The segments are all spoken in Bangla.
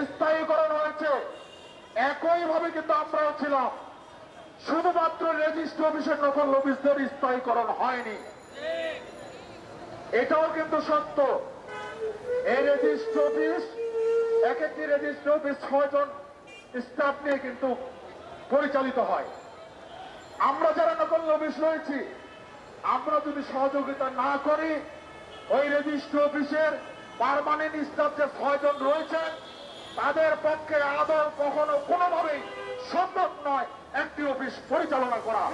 স্থায়ীকরণ হয়েছে, একইভাবে কিন্তু আমরাও ছিলাম। শুধুমাত্র রেজিস্ট্রি অফিসের নকল অফিসদের স্থায়ীকরণ হয়নি, এটাও কিন্তু সত্য। এই রেজিস্ট্রি অফিস, এক একটি রেজিস্ট্রি অফিস 6 জন স্টাফ নিয়ে কিন্তু পরিচালিত হয়। আমরা যারা নকল অফিস রয়েছি, আমরা যদি সহযোগিতা না করি, ওই রেজিস্ট্রি অফিসের পার্মানেন্ট স্টাফ যে 6 জন রয়েছেন, তাদের পক্ষে আদৌ কখনো কোনোভাবেই সম্ভব নয় একটি অফিস পরিচালনা করা।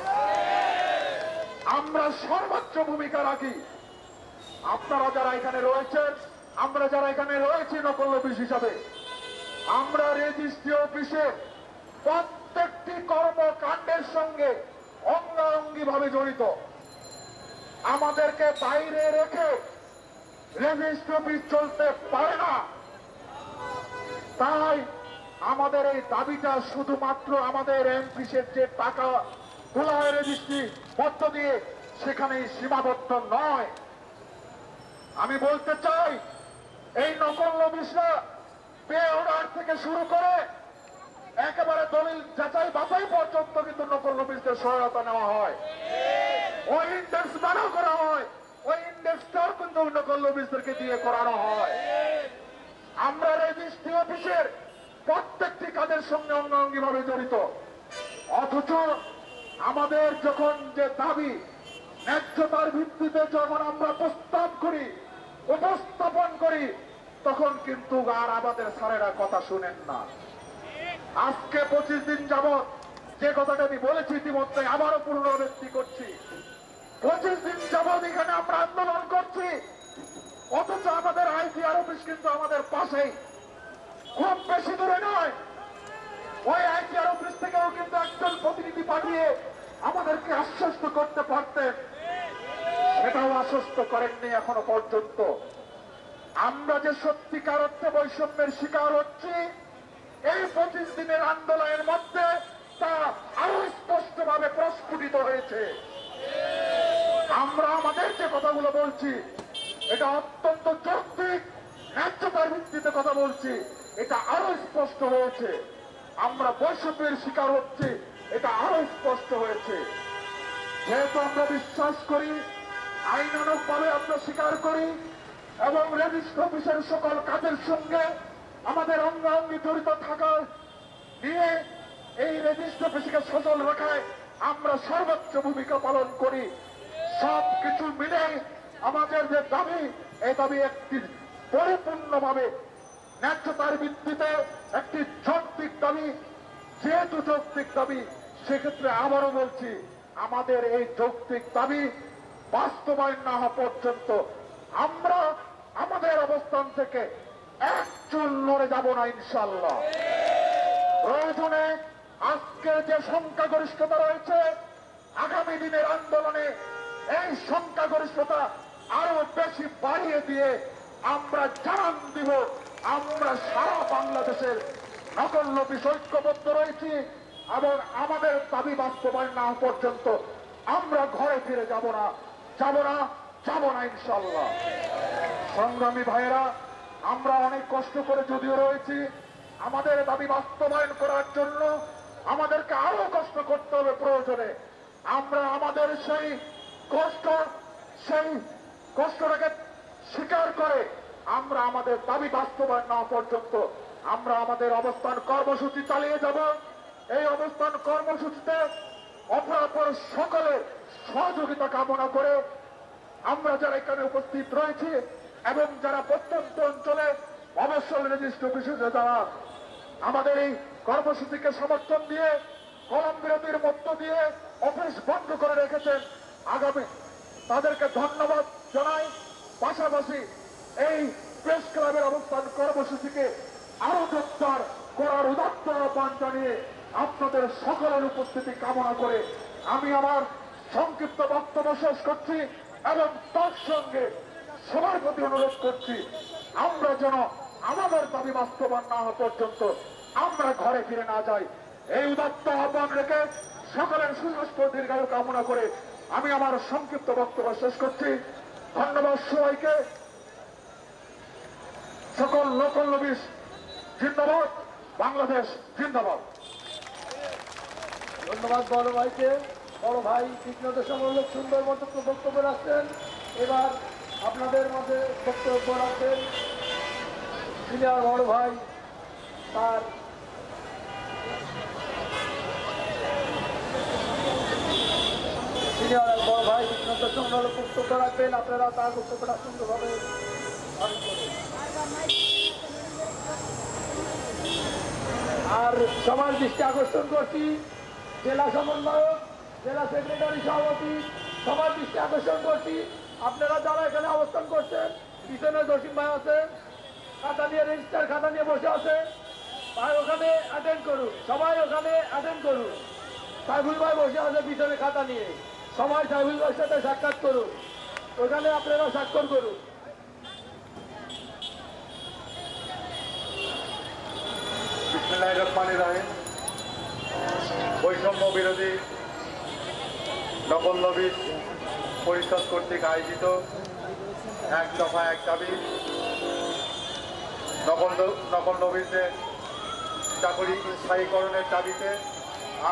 আমরা সর্বোচ্চ ভূমিকা রাখি। আপনারা যারা এখানে রয়েছেন, আমরা যারা এখানে রয়েছি নকল অফিস হিসাবে, আমরা রেজিস্ট্রি অফিসে প্রত্যেকটি কর্মকাণ্ডের সঙ্গে অঙ্গাঙ্গি ভাবে জড়িত। আমাদেরকে বাইরে রেখে রেজিস্ট্রি অফিস চলতে পারে না। তাই আমাদের এই দাবিটা শুধুমাত্র আমাদের এমপিসের যে টাকা তোলা হয় রেজিস্ট্রি মধ্য দিয়ে সেখানেই সীমাবদ্ধ নয়। আমি বলতে চাই, এই নকল অফিসরা পে অর্ডার থেকে শুরু করে একেবারে দলিল যাচাই বাছাই পর্যন্ত কিন্তু নকল অফিসদের সহায়তা নেওয়া হয়। ওই ইন্ডেক্স বানাও করা হয়, ওই ইন্ডেক্সটাও কিন্তু নকল অফিসদেরকে দিয়ে করানো হয়। আমরা রেজিস্ট্রি অফিসের প্রত্যেকটি কাজের সঙ্গে অঙ্গাঙ্গি ভাবে জড়িত। অথচ আমাদের যখন যে দাবি ন্যায্যতার ভিত্তিতে যখন আমরা প্রস্তাব করি, উপস্থাপন করি, তখন কিন্তু আর আমাদের স্যারেরা কথা শুনেন না। আজকে 25 দিন যাবৎ যে কথাটা আমি বলেছি ইতিমধ্যে আবারও পুনরাবৃত্তি করছি, 25 দিন যাবৎ এখানে আমরা আন্দোলন করছি, অথচ আমাদের আইটিআর অফিস কিন্তু আমাদের পাশেই, খুব বেশি দূরে নয়। ওই আইটিআর অফিস থেকেও কিন্তু একজন প্রতিনিধি পাঠিয়ে আমাদেরকে আশ্বস্ত করতে পারতেন, সেটাও আশ্বস্ত করেননি এখনো পর্যন্ত। আমরা যে সত্যিকার অর্থে বৈষম্যের শিকার হচ্ছি, এই 25 দিনের আন্দোলনের মধ্যে তা আরো স্পষ্টভাবে প্রস্ফুটিত হয়েছে। আমরা আমাদের যে কথাগুলো বলছি, এটা অত্যন্ত যৌক্তিক ন্যায্যতার ভিত্তিতে কথা বলছি, এটা আরো স্পষ্ট হয়েছে। আমরা বৈষম্যের শিকার হচ্ছি, এটা আরো স্পষ্ট হয়েছে। যেহেতু আমরা বিশ্বাস করি, আইনানুগ ভাবে আমরা স্বীকার করি এবং রেজিস্ট্রি অফিসের সকল কাজের সঙ্গে আমাদের অঙ্গাঙ্গি জড়িত থাকার নিয়ে এই রেজিস্ট্রি অফিসকে সচল রাখায় আমরা সর্বোচ্চ ভূমিকা পালন করি। সবকিছু মিলে আমাদের যে দাবি, এই দাবি একটি পরিপূর্ণভাবে ন্যায্যতার ভিত্তিতে একটি যৌক্তিক দাবি। যেহেতু যৌক্তিক দাবি, সেক্ষেত্রে আবারও বলছি, আমাদের এই যৌক্তিক দাবি বাস্তবায়ন না হওয়া পর্যন্ত আমরা আমাদের অবস্থান থেকে এক চুল নড়ে যাব না ইনশাআল্লাহ। প্রয়োজনে আজকের যে সংখ্যাগরিষ্ঠতা রয়েছে, আগামী দিনের আন্দোলনে এই সংখ্যাগরিষ্ঠতা আরো বেশি বাড়িয়ে দিয়ে আমরা জানান দিব, আমরা সারা বাংলাদেশের নকল অফিস ঐক্যবদ্ধ রয়েছি এবং আমাদের দাবি বাস্তবায়ন না হওয়া পর্যন্ত আমরা ঘরে ফিরে যাব না, যাব না, যাব না ইনশাআল্লাহ। সংগ্রামী ভাইয়েরা, আমরা অনেক কষ্ট করে যদিও রয়েছি, আমাদের দাবি বাস্তবায়ন করার জন্য আমাদেরকে আরো কষ্ট করতে হবে। প্রয়োজনে আমরা আমাদের সেই কষ্টটাকে স্বীকার করে আমরা আমাদের দাবি বাস্তবায়ন না পর্যন্ত আমরা আমাদের অবস্থান কর্মসূচি চালিয়ে যাব। এই অবস্থান কর্মসূচিতে অপরাপর সকলের সহযোগিতা কামনা করে আমরা যারা এখানে উপস্থিত রয়েছি এবং যারা প্রত্যন্ত অঞ্চলে অবসর রেজিস্ট্রি অফিসে যারা আমাদের এই কর্মসূচিকে সমর্থন দিয়ে কলম বিরতির মধ্য দিয়ে অফিস বন্ধ করে রেখেছেন, আগামী তাদেরকে ধন্যবাদ জানাই। পাশাপাশি এই প্রেস ক্লাবের অবস্থান কর্মসূচিকে আরো জোরদার করার উদাত্ত আহ্বান জানিয়ে আপনাদের সকলের উপস্থিতি কামনা করে আমি আমার সংক্ষিপ্ত বক্তব্য শেষ করছি এবং তার সঙ্গে সবার প্রতি অনুরোধ করছি, আমরা যেন আমাদের দাবি বাস্তবায়ন না হওয়া পর্যন্ত আমরা ঘরে ফিরে না যাই। এই উদাত্ত আহ্বান রেখে সকলের সুস্বাস্থ্য দীর্ঘায়ু কামনা করে আমি আমার সংক্ষিপ্ত বক্তব্য শেষ করছি। ধন্যবাদ সবাইকে। সকল নকল অফিস জিন্দাবাদ, বাংলাদেশ জিন্দাবাদ। ধন্যবাদ বড় ভাইকে। বড় ভাই তীক্ষ্ণতামূলক সুন্দর মতো বক্তব্য রাখছেন। এবার আপনাদের মাঝে বক্তব্য রাখবেন সিনিয়র বড় ভাই, তার সিনিয়র বড় ভাই তীক্ষ্ণতামূলক বক্তব্য রাখবেন। আপনারা তার বক্তব্যটা সুন্দরভাবে পালন করবেন। আর সবার দৃষ্টি আকর্ষণ করছি জেলা সমন্বয়ক, জেলা সেক্রেটারি, সভাপতি, সবার দৃষ্টি আকর্ষণ করছি আপনারা যারা এখানে অবস্থান করছেন, পিছনে জসিম ভাই আছে, খাতা নিয়ে রেজিস্টার খাতা নিয়ে বসে আছে, ভাই ওখানে অ্যাটেন্ড করুন, সবাই ওখানে অ্যাটেন্ড করুন। সাইফুল ভাই বসে আছে পিছনে খাতা নিয়ে, সবাই সাইফুল ভাইয়ের সাথে সাক্ষাৎ করুন, ওখানে আপনারা স্বাক্ষর করুন। বিসমিল্লাহির রহমানির রহিম। বৈষম্য বিরোধী নকল নবীজ পরিষদ কর্তৃক আয়োজিত এক দফা এক দাবি নকল নবীজদের চাকরি স্থায়ীকরণের দাবিতে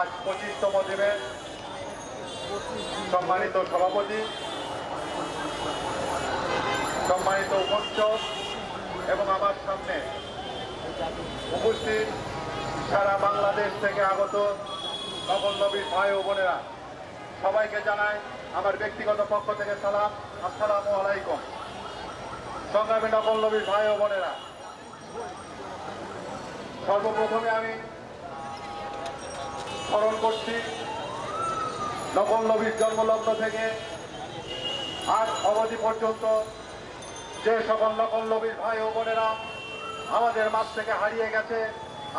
আজ 25তম দিনে সম্মানিত সভাপতি, সম্মানিত উপাধ্যক্ষ এবং আমার সামনে উপস্থিত সারা বাংলাদেশ থেকে আগত নকল নবীর ভাই ও বোনেরা, সবাইকে জানাই আমার ব্যক্তিগত পক্ষ থেকে সালাম, আসসালামু আলাইকুম। সংগ্রামী নকল নবীর ভাই ও বোনেরা, সর্বপ্রথমে আমি স্মরণ করছি নকল নবীর জন্মলগ্ন থেকে আজ অবধি পর্যন্ত যে সকল নকল নবীর ভাই ও বোনেরা আমাদের মাঝ থেকে হারিয়ে গেছে,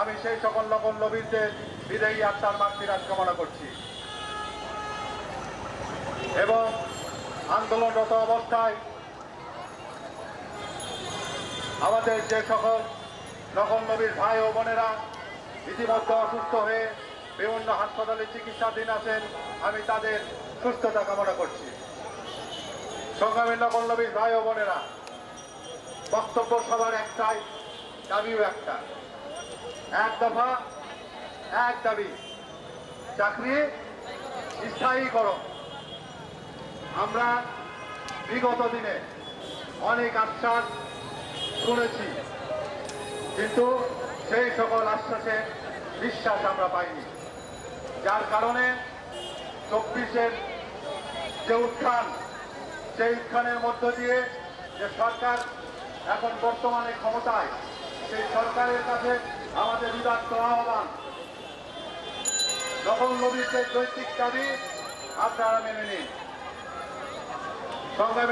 আমি সেই সকল নকল নবীদের বিদায়ী আত্মার মাগফিরাত কামনা করছি এবং আন্দোলনরত অবস্থায় আমাদের যে সকল নকল নবীর ভাই ও বোনেরা ইতিমধ্যে অসুস্থ হয়ে বিভিন্ন হাসপাতালে চিকিৎসাধীন আছেন, আমি তাদের সুস্থতা কামনা করছি। সংগ্রামী নকল নবীর ভাই ও বোনেরা, বক্তব্য সবার একটাই, দাবিও একটা, এক দফা এক দাবি, চাকরি স্থায়ীকরণ। আমরা বিগত দিনে অনেক আশ্বাস শুনেছি, কিন্তু সেই সকল আশ্বাসে বিশ্বাস আমরা পাইনি, যার কারণে 24-এর যে উত্থান, সেই উত্থানের মধ্য দিয়ে যে সরকার এখন বর্তমানে ক্ষমতায়, সেই সরকারের কাছে আমাদের উদাত্ত আহ্বান, নকল নবীদের নৈতিক দাবি আপনারা মেনে নিন। সংগ্রামী